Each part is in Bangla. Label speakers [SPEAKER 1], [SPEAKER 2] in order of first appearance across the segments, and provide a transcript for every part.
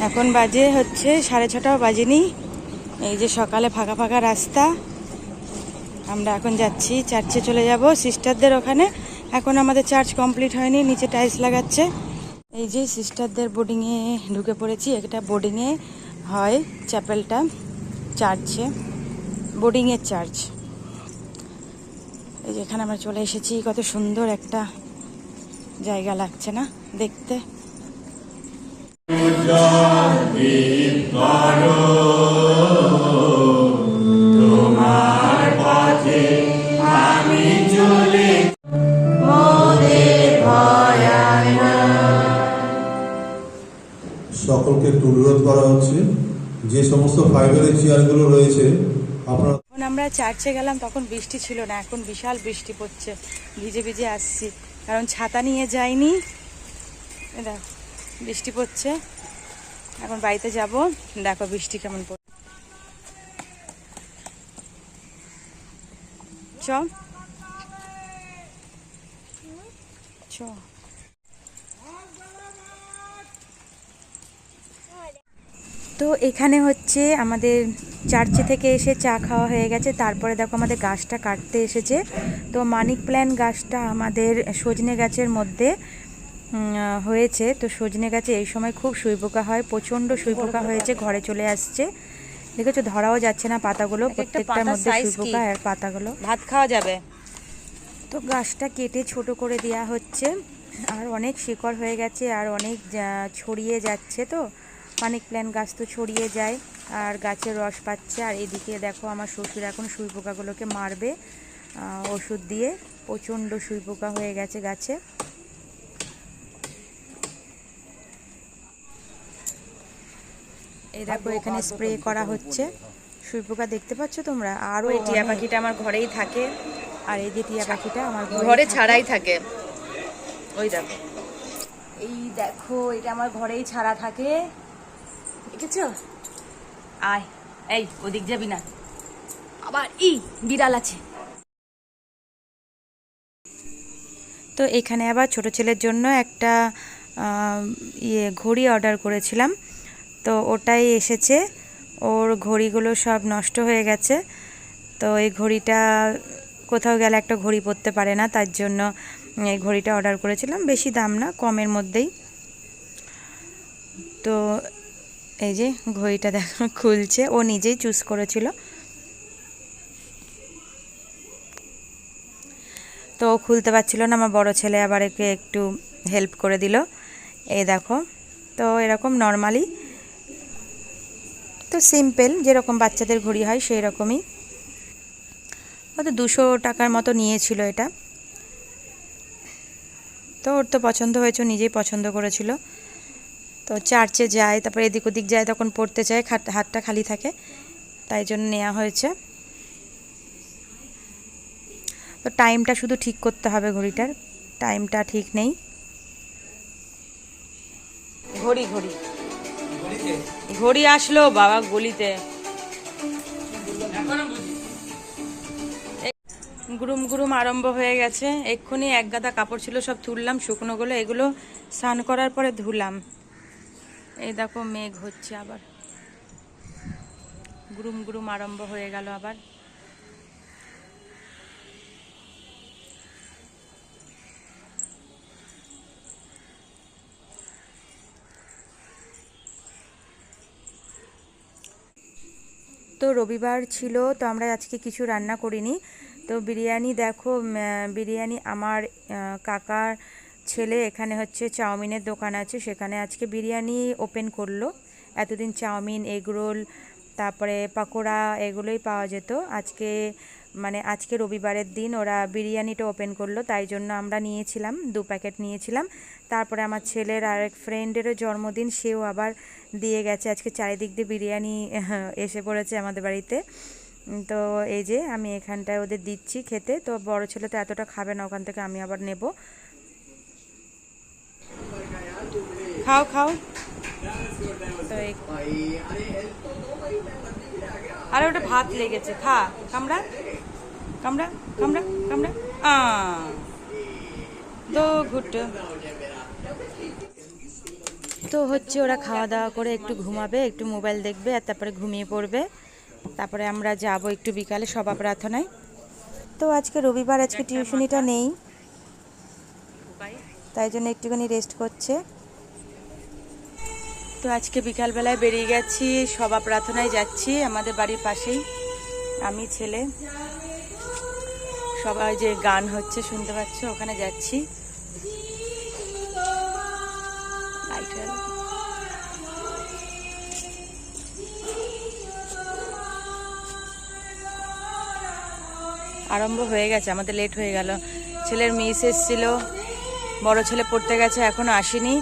[SPEAKER 1] এখন বাজে হচ্ছে 6:30 বাজেনি। এই যে সকালে ফাঁকা ফাঁকা রাস্তা, আমরা এখন যাচ্ছি চার্চে চলে যাব সিস্টারদের ওখানে। এখন আমাদের চার্চ কমপ্লিট হয়নি, নিচে টাইলস লাগাচ্ছে। এই যে সিস্টারদের বোর্ডিংয়ে ঢুকে পড়েছি। একটা বোর্ডিংয়ে হয় চ্যাপেলটা, চার্চে বোর্ডিংয়ের চার্চ। এই যে এখানে আমরা চলে এসেছি। কত সুন্দর একটা জায়গা লাগছে না দেখতে? তোমার পথে আমি চলে
[SPEAKER 2] সকলকে অনুরোধ করা হচ্ছে যে সমস্ত ফাইবারের চেয়ারগুলো রয়েছে আপনারা।
[SPEAKER 1] আমরা চার্চে গেলাম তখন বৃষ্টি ছিল না, এখন বিশাল বৃষ্টি পড়ছে। ভিজে ভিজে আসছি, কারণ ছাতা নিয়ে যাইনি। দেখো বৃষ্টি পড়ছে, এখন বাড়িতে যাব। দেখো বৃষ্টি কেমন পড়ছে। চ চ তো এখানে হচ্ছে আমাদের চার্চে থেকে এসে চা খাওয়া হয়ে গেছে। তারপরে দেখো আমাদের গাছটা কাটতে এসেছে। তো মানি প্ল্যান্ট গাছটা আমাদের সজনে গাছের মধ্যে হয়েছে। তো সজনে গাছে এই সময় খুব সুইপোকা হয়, প্রচণ্ড সুইপোকা হয়েছে, ঘরে চলে আসছে। দেখেছো ধরাও যাচ্ছে না পাতাগুলো, প্রত্যেকটার মধ্যে সুইপোকা। আর পাতাগুলো ভাত খাওয়া যাবে। তো গাছটা কেটে ছোট করে দেওয়া হচ্ছে। আর অনেক শিকড় হয়ে গেছে, আর অনেক ছড়িয়ে যাচ্ছে। তো মানি প্ল্যান্ট গাছ তো ছড়িয়ে যায়, আর গাছের রস পাচ্ছে। আর এদিকে দেখো আমার শ্বশুর এখন সুইপোকাগুলোকে মারবে ওষুধ দিয়ে। প্রচণ্ড সুইপোকা হয়ে গেছে গাছে। এই দেখো এখানে স্প্রে করা হচ্ছে। সুইপোকা দেখতে পাচ্ছ তোমরা? আরও এই টিয়া পাখিটা আমার ঘরেই থাকে। আর এই যে টিয়া পাখিটা আমার ঘরে ছাড়াই থাকে। ওই দেখো, এই দেখো এটা আমার ঘরেই ছাড়া থাকে, দেখেছো? আয়, এই ওদিক যাবি না, আবার বিড়াল আছে। তো এখানে আবার ছোট ছেলের জন্য একটা ঘড়ি অর্ডার করেছিলাম। তো ওটাই এসেছে। ওর ঘড়িগুলো সব নষ্ট হয়ে গেছে। তো এই ঘড়িটা কোথাও গেলে একটা ঘড়ি পরতে পারে না, তার জন্য এই ঘড়িটা অর্ডার করেছিলাম। বেশি দাম না, কমের মধ্যেই। তো এই যে ঘড়িটা দেখো খুলছে, ও নিজেই চুজ করেছিল। তো ও খুলতে পারছিল না, আমার বড় ছেলে আবার একে একটু হেল্প করে দিল। এই দেখো, তো এরকম নর্মালি, তো সিম্পল যেরকম বাচ্চাদের ঘড়ি হয় সেই রকমই। হয়তো 200 টাকার মতো নিয়েছিল এটা। তো ওর তো পছন্দ হয়েছে, নিজেই পছন্দ করেছিল। তো চার্চে যায়, তারপর এদিক ওদিক যায়, তখন পড়তে চায়, হাতটা খালি থাকে, তাই জন্য নেওয়া হয়েছে। তো টাইমটা শুধু ঠিক করতে হবে, ঘড়িটার টাইমটা ঠিক নেই। ঘড়ি ঘড়ি ঘড়ি আসলো বাবা গলিতে। গুরুম গুরুম আরম্ভ হয়ে গেছে। এক্ষুনি এক গাদা কাপড় ছিল, সব তুললাম শুকনোগুলো, এগুলো স্নান করার পরে ধুলাম। এই দেখো মেঘ হচ্ছে আবার, গুরুম গুরুম আরম্ভ হয়ে গেল আবার। তো রবিবার ছিল, তো আমরা আজকে কিছু রান্না করিনি। তো বিরিয়ানি দেখো, বিরিয়ানি আমার কাকার ছেলে এখানে হচ্ছে চাউমিনের দোকান আছে, সেখানে আজকে বিরিয়ানি ওপেন করলো। এতদিন চাউমিন, এগরোল, তারপরে পাকোড়া এগুলোই পাওয়া যেত। আজকে রবিবারের দিন ওরা বিরিয়ানিটা ওপেন করলো, তাই জন্য আমরা নিয়েছিলাম 2 প্যাকেট নিয়েছিলাম। তারপরে আমার ছেলের আরেক ফ্রেন্ডেরও জন্মদিন, সেও আবার দিয়ে গেছে। আজকে চারিদিক দিয়ে বিরিয়ানি এসে পড়েছে আমাদের বাড়িতে। তো এই যে আমি এখানটায় ওদের দিচ্ছি খেতে। তো বড় ছেলে তো এতটা খাবে না, ওখান থেকে আমি আবার নেব। খাও খাও। তো আরে ওটা ভাত লেগেছে, খা, কামড়া কামড়া কামড়া কামড়া। দো ঘুট। তো হচ্ছে ওরা খাওয়া দাওয়া করে একটু ঘুমাবে, একটু মোবাইল দেখবে, আর তারপরে ঘুমিয়ে পড়বে। তারপরে আমরা যাব একটু বিকালে সভা প্রার্থনায়। তো আজকে রবিবার, আজকে টিউশনিটা নেই, তাই জন্য একটুখানি রেস্ট করছে। তো আজকে বিকালবেলায় বেরিয়ে গেছি, সভা প্রার্থনায় যাচ্ছি আমাদের বাড়ির পাশেই। আমি, ছেলে, সবাই যে গান হচ্ছে শুনতে পাচ্ছ, ওখানে যাচ্ছি। আরম্ভ হয়ে গেছে, আমাদের লেট হয়ে গেল। ছেলের মিস এসেছিল, বড় ছেলে পড়তে গেছে, এখনো আসেনি।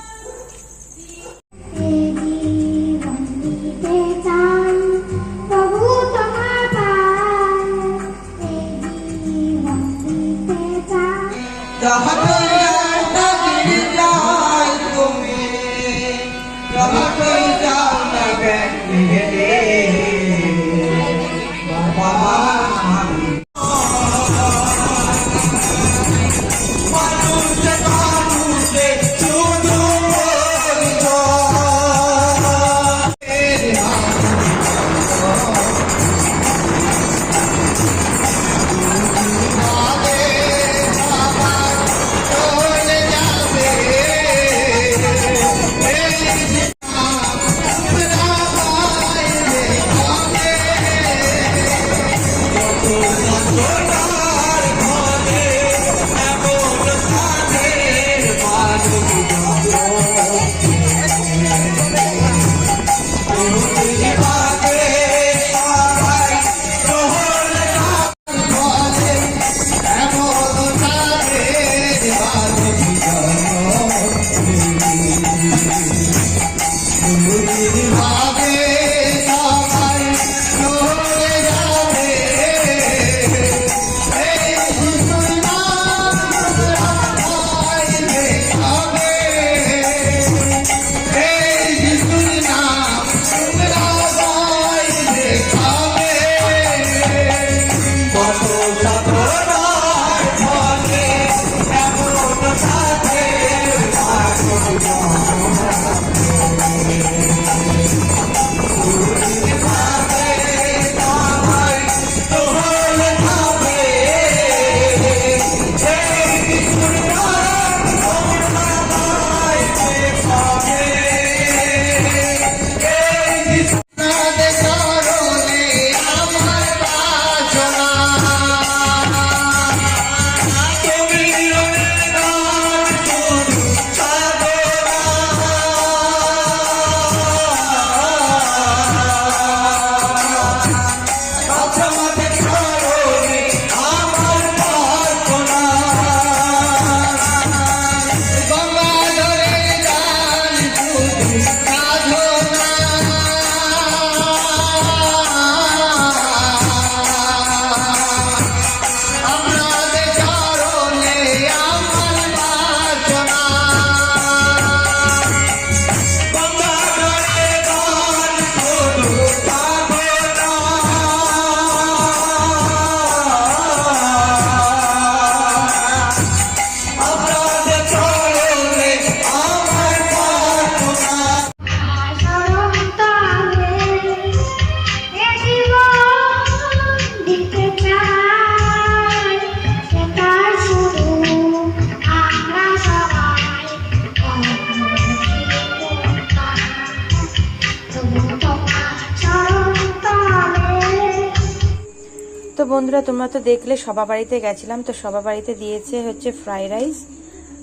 [SPEAKER 1] তো বন্ধুরা, তোমরা তো দেখলে সভা বাড়িতে গেছিলাম। তো সভা বাড়িতে দিয়েছে হচ্ছে ফ্রাইড রাইস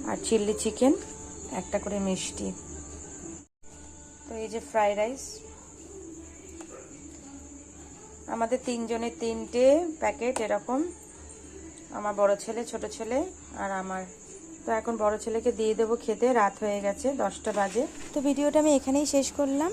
[SPEAKER 1] আর চিলি চিকেন, একটা করে মিষ্টি। তো এই যে ফ্রাইড রাইস, আমাদের তিনজনের তিনটে প্যাকেট এরকম, আমার বড় ছেলে, ছোট ছেলে আর আমার। তো এখন বড় ছেলেকে দিয়ে দেবো খেতে, রাত হয়ে গেছে, 10টা বাজে। তো ভিডিওটা আমি এখানেই শেষ করলাম।